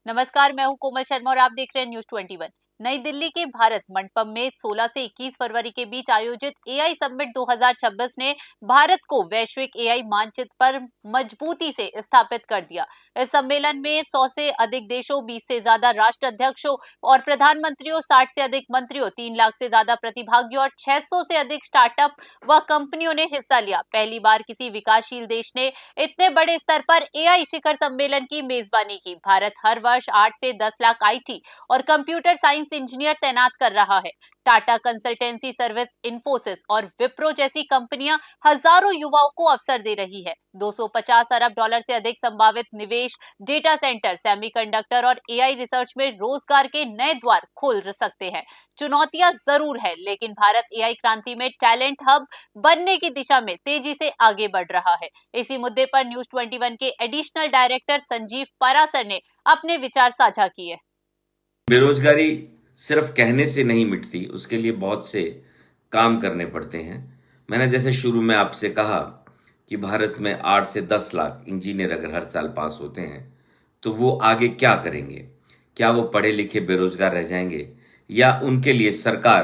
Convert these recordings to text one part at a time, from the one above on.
नमस्कार, मैं हूं कोमल शर्मा और आप देख रहे हैं न्यूज 21। नई दिल्ली के भारत मंडपम में 16 से 21 फरवरी के बीच आयोजित एआई समिट 2026 ने भारत को वैश्विक एआई मानचित्र पर मजबूती से स्थापित कर दिया। इस सम्मेलन में 100 से अधिक देशों, 20 से ज्यादा राष्ट्र अध्यक्षों और प्रधानमंत्रियों, 60 से अधिक मंत्रियों, 3 लाख से ज्यादा प्रतिभागियों और 600 से अधिक स्टार्टअप व कंपनियों ने हिस्सा लिया। पहली बार किसी विकासशील देश ने इतने बड़े स्तर पर एआई शिखर सम्मेलन की मेजबानी की। भारत हर वर्ष 8 से 10 लाख आईटी और कंप्यूटर साइंस इंजीनियर तैनात कर रहा है। टाटा कंसल्टेंसी सर्विस, इन्फोसिस और विप्रो जैसी कंपनियां हजारों युवाओं को अवसर दे रही है। 250 अरब डॉलर से अधिक संभावित निवेश डेटा सेंटर, सेमीकंडक्टर और एआई रिसर्च में रोजगार के नए द्वार खोल सकते हैं। चुनौतियां जरूर है, लेकिन भारत एआई क्रांति में टैलेंट हब बनने की दिशा में तेजी से आगे बढ़ रहा है। इसी मुद्दे पर न्यूज 21 के एडिशनल डायरेक्टर संजीव पारासर ने अपने विचार साझा किए। बेरोजगारी सिर्फ कहने से नहीं मिटती, उसके लिए बहुत से काम करने पड़ते हैं। मैंने जैसे शुरू में आपसे कहा कि भारत में 8 से 10 लाख इंजीनियर अगर हर साल पास होते हैं तो वो आगे क्या करेंगे? क्या वो पढ़े लिखे बेरोजगार रह जाएंगे, या उनके लिए सरकार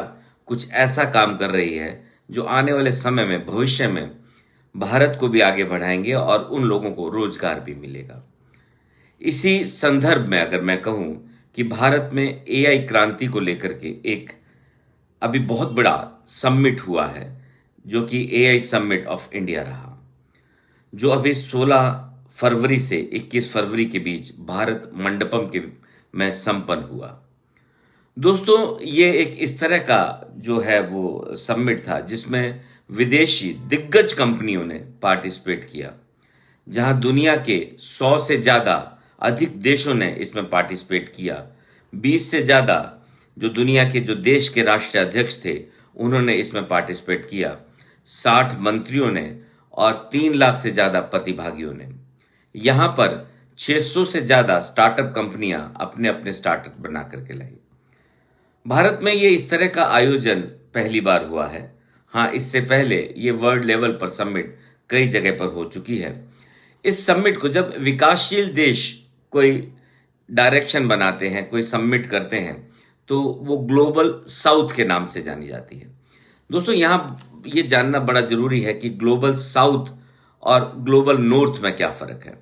कुछ ऐसा काम कर रही है जो आने वाले समय में, भविष्य में भारत को भी आगे बढ़ाएंगे और उन लोगों को रोजगार भी मिलेगा। इसी संदर्भ में अगर मैं कहूं कि भारत में एआई क्रांति को लेकर के एक अभी बहुत बड़ा समिट हुआ है, जो कि एआई समिट ऑफ इंडिया रहा, जो अभी 16 फरवरी से 21 फरवरी के बीच भारत मंडपम के में संपन्न हुआ। दोस्तों, ये एक इस तरह का जो है वो समिट था जिसमें विदेशी दिग्गज कंपनियों ने पार्टिसिपेट किया, जहां दुनिया के 100 से ज्यादा अधिक देशों ने इसमें पार्टिसिपेट किया। 20 से ज्यादा जो दुनिया के जो देश के राष्ट्रीय अध्यक्ष थे, उन्होंने इसमें पार्टिसिपेट किया। 60 मंत्रियों ने और 3 लाख से ज्यादा प्रतिभागियों ने। यहां पर 600 से ज्यादा स्टार्टअप कंपनियां अपने अपने स्टार्टअप बना करके लाई। भारत में ये इस तरह का आयोजन पहली बार हुआ है। हाँ, इससे पहले ये वर्ल्ड लेवल पर समिट कई जगह पर हो चुकी है। इस समिट को जब विकासशील देश कोई डायरेक्शन बनाते हैं, कोई समिट करते हैं, तो वो ग्लोबल साउथ के नाम से जानी जाती है। दोस्तों, यहाँ ये जानना बड़ा जरूरी है कि ग्लोबल साउथ और ग्लोबल नॉर्थ में क्या फर्क है।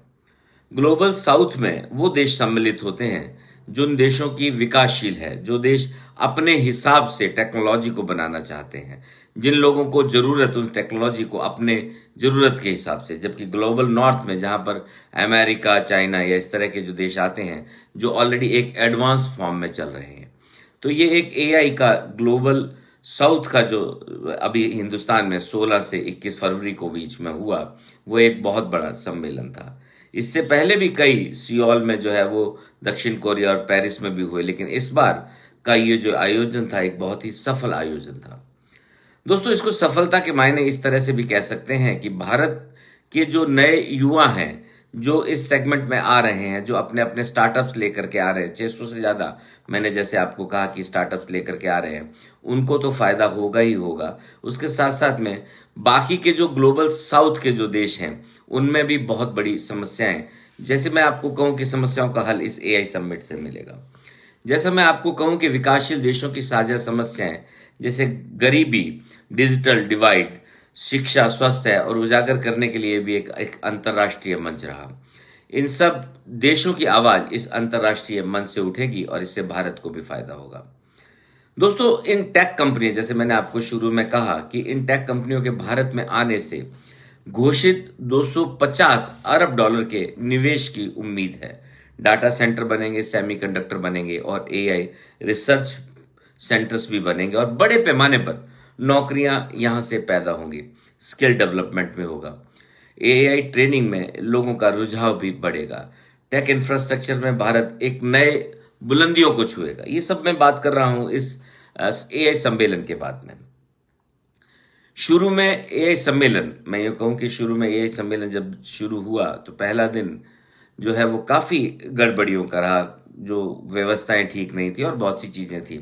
ग्लोबल साउथ में वो देश सम्मिलित होते हैं जिन देशों की विकासशील है, जो देश अपने हिसाब से टेक्नोलॉजी को बनाना चाहते हैं, जिन लोगों को जरूरत उन टेक्नोलॉजी को अपने जरूरत के हिसाब से। जबकि ग्लोबल नॉर्थ में जहां पर अमेरिका, चाइना या इस तरह के जो देश आते हैं जो ऑलरेडी एक एडवांस फॉर्म में चल रहे हैं। तो ये एक एआई का ग्लोबल साउथ का जो अभी हिंदुस्तान में 16 से 21 फरवरी को बीच में हुआ, वो एक बहुत बड़ा सम्मेलन था। इससे पहले भी कई, सियोल में जो है वो दक्षिण कोरिया और पेरिस में भी हुए, लेकिन इस बार का ये जो आयोजन था एक बहुत ही सफल आयोजन था। दोस्तों, इसको सफलता के मायने इस तरह से भी कह सकते हैं कि भारत के जो नए युवा हैं, जो इस सेगमेंट में आ रहे हैं, जो अपने अपने स्टार्टअप्स लेकर के आ रहे हैं, 600 से ज्यादा मैंने जैसे आपको कहा कि स्टार्टअप्स लेकर के आ रहे हैं, उनको तो फायदा होगा ही होगा। उसके साथ साथ में बाकी के जो ग्लोबल साउथ के जो देश हैं, उनमें भी बहुत बड़ी समस्याएं, जैसे मैं आपको कहूं कि समस्याओं का हल इस एआई समिट से मिलेगा। जैसा मैं आपको कहूं कि विकासशील देशों की साझा समस्याएं जैसे गरीबी, डिजिटल डिवाइड, शिक्षा, स्वास्थ्य और उजागर करने के लिए भी एक अंतर्राष्ट्रीय मंच रहा। इन सब देशों की आवाज इस अंतर्राष्ट्रीय मंच से उठेगी और इससे भारत को भी फायदा होगा। दोस्तों, इन टेक कंपनियों, जैसे मैंने आपको शुरू में कहा कि इन टेक कंपनियों के भारत में आने से घोषित 250 अरब डॉलर के निवेश की उम्मीद है। डाटा सेंटर बनेंगे, सेमीकंडक्टर बनेंगे और एआई रिसर्च सेंटर्स भी बनेंगे और बड़े पैमाने पर नौकरियां यहां से पैदा होंगी। स्किल डेवलपमेंट में होगा, एआई ट्रेनिंग में लोगों का रुझाव भी बढ़ेगा। टेक इंफ्रास्ट्रक्चर में भारत एक नए बुलंदियों को छुएगा। ये सब मैं बात कर रहा हूं इस एआई सम्मेलन के बाद में। शुरू में एआई सम्मेलन, मैं ये कहूं कि शुरू में एआई सम्मेलन जब शुरू हुआ तो पहला दिन जो है वो काफी गड़बड़ियों का रहा, जो व्यवस्थाएं ठीक नहीं थी और बहुत सी चीजें थी।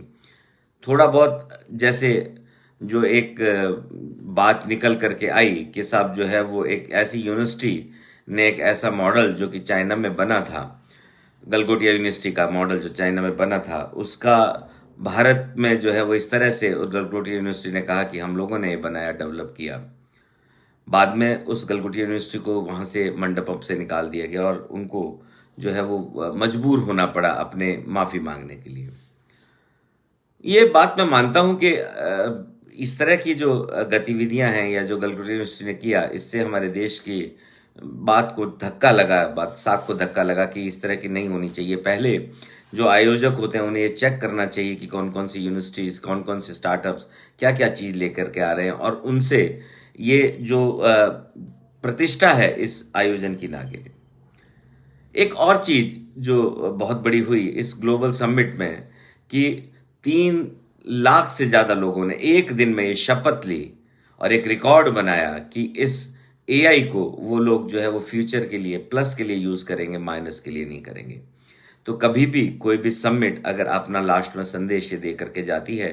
थोड़ा बहुत जैसे जो एक बात निकल करके आई कि साहब जो है वो एक ऐसी यूनिवर्सिटी ने एक ऐसा मॉडल जो कि चाइना में बना था, गलगोटिया यूनिवर्सिटी का मॉडल जो चाइना में बना था, उसका भारत में जो है वो इस तरह से, और गलगोटिया यूनिवर्सिटी ने कहा कि हम लोगों ने ये बनाया, डेवलप किया। बाद में उस गलगोटिया यूनिवर्सिटी को वहाँ से मंडपम से निकाल दिया गया और उनको जो है वो मजबूर होना पड़ा अपने माफ़ी मांगने के लिए। ये बात मैं मानता हूं कि इस तरह की जो गतिविधियां हैं या जो गलगोटिया यूनिवर्सिटी ने किया, इससे हमारे देश की बात को धक्का लगा, बात साख को धक्का लगा कि इस तरह की नहीं होनी चाहिए। पहले जो आयोजक होते हैं उन्हें ये चेक करना चाहिए कि कौन कौन सी यूनिवर्सिटीज, कौन कौन से स्टार्टअप्स क्या क्या चीज लेकर के आ रहे हैं, और उनसे ये जो प्रतिष्ठा है इस आयोजन की ना गिरे। एक और चीज जो बहुत बड़ी हुई इस ग्लोबल समिट में, कि 3 लाख से ज्यादा लोगों ने एक दिन में ये शपथ ली और एक रिकॉर्ड बनाया कि इस एआई को वो लोग जो है वो फ्यूचर के लिए, प्लस के लिए यूज करेंगे, माइनस के लिए नहीं करेंगे। तो कभी भी कोई भी समिट अगर अपना लास्ट में संदेश ये दे करके जाती है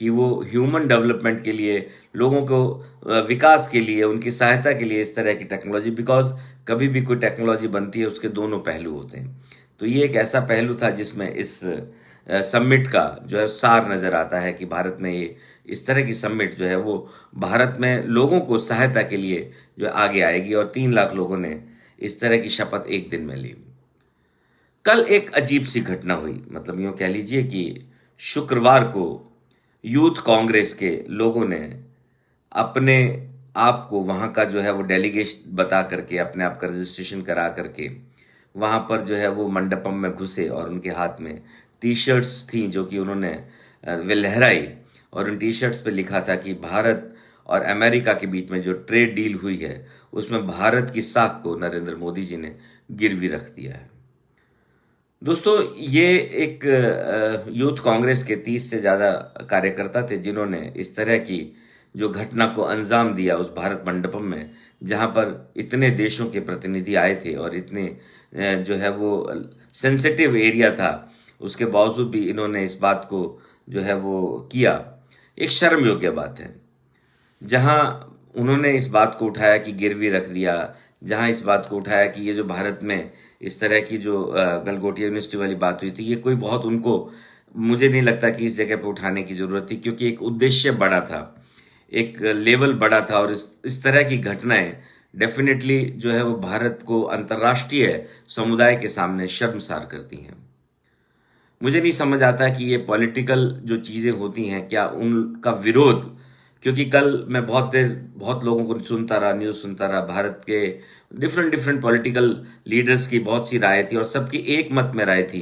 कि वो ह्यूमन डेवलपमेंट के लिए, लोगों को विकास के लिए, उनकी सहायता के लिए इस तरह की टेक्नोलॉजी, बिकॉज कभी भी कोई टेक्नोलॉजी बनती है उसके दोनों पहलू होते हैं। तो ये एक ऐसा पहलू था जिसमें इस समिट का जो है सार नजर आता है कि भारत में ये इस तरह की समिट जो है वो भारत में लोगों को सहायता के लिए जो आगे आएगी, और 3 लाख लोगों ने इस तरह की शपथ एक दिन में ली। कल एक अजीब सी घटना हुई, मतलब यूं कह लीजिए कि शुक्रवार को यूथ कांग्रेस के लोगों ने अपने आप को वहां का जो है वो डेलीगेट बता करके, अपने आप का रजिस्ट्रेशन करा करके वहां पर जो है वो मंडपम में घुसे, और उनके हाथ में टी शर्ट्स थी जो कि उन्होंने वे लहराई, और उन टी शर्ट्स पे लिखा था कि भारत और अमेरिका के बीच में जो ट्रेड डील हुई है उसमें भारत की साख को नरेंद्र मोदी जी ने गिरवी रख दिया है। दोस्तों, ये एक यूथ कांग्रेस के 30 से ज्यादा कार्यकर्ता थे जिन्होंने इस तरह की जो घटना को अंजाम दिया उस भारत मंडपम में, जहां पर इतने देशों के प्रतिनिधि आए थे और इतने जो है वो सेंसिटिव एरिया था, उसके बावजूद भी इन्होंने इस बात को जो है वो किया। एक शर्म योग्य बात है। जहां उन्होंने इस बात को उठाया कि गिरवी रख दिया, जहां इस बात को उठाया कि ये जो भारत में इस तरह की जो गलगोटिया यूनिवर्सिटी वाली बात हुई थी, ये कोई बहुत उनको, मुझे नहीं लगता कि इस जगह पे उठाने की जरूरत थी, क्योंकि एक उद्देश्य बड़ा था, एक लेवल बड़ा था, और इस तरह की घटनाएं डेफिनेटली जो है वो भारत को अंतर्राष्ट्रीय समुदाय के सामने शर्मसार करती हैं। मुझे नहीं समझ आता कि ये पॉलिटिकल जो चीजें होती हैं, क्या उनका विरोध, क्योंकि कल मैं बहुत लोगों को सुनता रहा, न्यूज सुनता रहा, भारत के डिफरेंट डिफरेंट पॉलिटिकल लीडर्स की बहुत सी राय थी, और सबकी एक मत में राय थी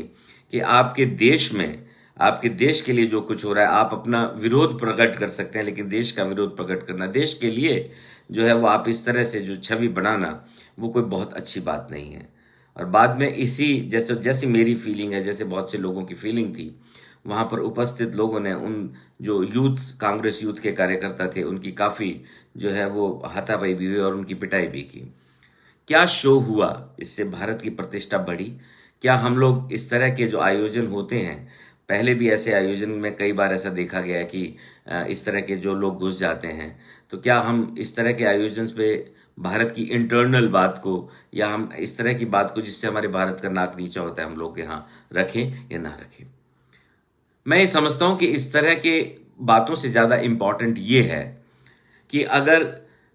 कि आपके देश में, आपके देश के लिए जो कुछ हो रहा है, आप अपना विरोध प्रकट कर सकते हैं, लेकिन देश का विरोध प्रकट करना, देश के लिए जो है वो आप इस तरह से जो छवि बनाना, वो कोई बहुत अच्छी बात नहीं है। और बाद में इसी जैसे जैसी मेरी फीलिंग है, जैसे बहुत से लोगों की फीलिंग थी, वहां पर उपस्थित लोगों ने उन जो यूथ कांग्रेस यूथ के कार्यकर्ता थे उनकी काफी जो है वो हाथापाई भी हुई और उनकी पिटाई भी की। क्या शो हुआ, इससे भारत की प्रतिष्ठा बढ़ी? क्या हम लोग इस तरह के जो आयोजन होते हैं, पहले भी ऐसे आयोजन में कई बार ऐसा देखा गया है कि इस तरह के जो लोग घुस जाते हैं, तो क्या हम इस तरह के आयोजन पे भारत की इंटरनल बात को, या हम इस तरह की बात को जिससे हमारे भारत का नाक नीचा होता है, हम लोग यहाँ रखें या ना रखें? मैं ये समझता हूं कि इस तरह के बातों से ज्यादा इंपॉर्टेंट ये है कि अगर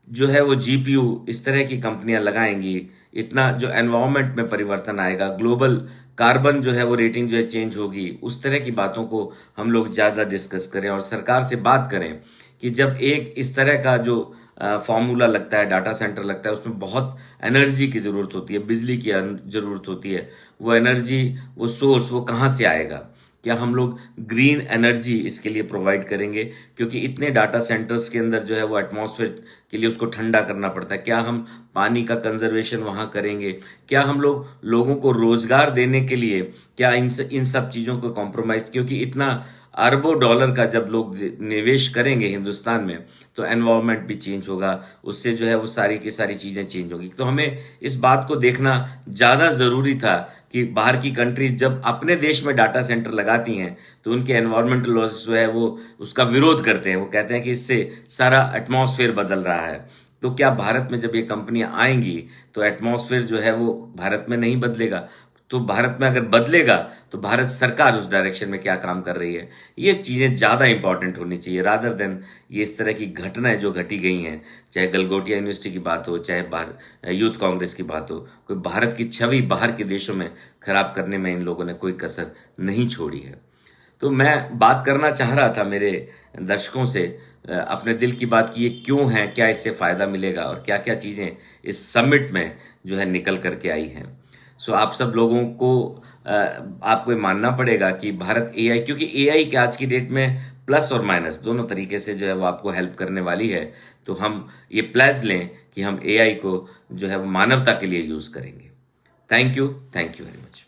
जो है वो जीपीयू इस तरह की कंपनियां लगाएंगी, इतना जो एनवायरनमेंट में परिवर्तन आएगा, ग्लोबल कार्बन जो है वो रेटिंग जो है चेंज होगी, उस तरह की बातों को हम लोग ज्यादा डिस्कस करें और सरकार से बात करें कि जब एक इस तरह का जो फॉर्मूला लगता है, डाटा सेंटर लगता है, उसमें बहुत एनर्जी की जरूरत होती है, बिजली की जरूरत होती है। वो एनर्जी, वो सोर्स, वो कहाँ से आएगा? क्या हम लोग ग्रीन एनर्जी इसके लिए प्रोवाइड करेंगे? क्योंकि इतने डाटा सेंटर्स के अंदर जो है वो एटमॉस्फेयर के लिए उसको ठंडा करना पड़ता है। क्या हम पानी का कंजर्वेशन वहां करेंगे? क्या हम लोग लोगों को रोजगार देने के लिए क्या इन सब चीजों को कॉम्प्रोमाइज, क्योंकि इतना अरबों डॉलर का जब लोग निवेश करेंगे हिंदुस्तान में, तो एनवायरनमेंट भी चेंज होगा, उससे जो है वो सारी की सारी चीजें चेंज होगी। तो हमें इस बात को देखना ज्यादा जरूरी था कि बाहर की कंट्रीज जब अपने देश में डाटा सेंटर लगाती हैं, तो उनके एनवायरमेंटल लॉस जो है वो उसका विरोध करते हैं। वो कहते हैं कि इससे सारा एटमॉस्फेयर बदल रहा है। तो क्या भारत में जब ये कंपनियां आएंगी तो एटमॉस्फेयर जो है वो भारत में नहीं बदलेगा? तो भारत में अगर बदलेगा तो भारत सरकार उस डायरेक्शन में क्या काम कर रही है, ये चीज़ें ज़्यादा इंपॉर्टेंट होनी चाहिए रादर देन ये इस तरह की घटनाएं जो घटी गई हैं, चाहे गलगोटिया यूनिवर्सिटी की बात हो, चाहे बाहर यूथ कांग्रेस की बात हो। कोई भारत की छवि बाहर के देशों में खराब करने में इन लोगों ने कोई कसर नहीं छोड़ी है। तो मैं बात करना चाह रहा था मेरे दर्शकों से, अपने दिल की बात की ये क्यों है, क्या इससे फ़ायदा मिलेगा और क्या क्या चीज़ें इस समिट में जो है निकल करके आई हैं। सो आप सब लोगों को आपको ये मानना पड़ेगा कि भारत एआई, क्योंकि एआई के आज की डेट में प्लस और माइनस दोनों तरीके से जो है वो आपको हेल्प करने वाली है। तो हम ये प्लेज लें कि हम एआई को जो है वो मानवता के लिए यूज़ करेंगे। Thank you very much.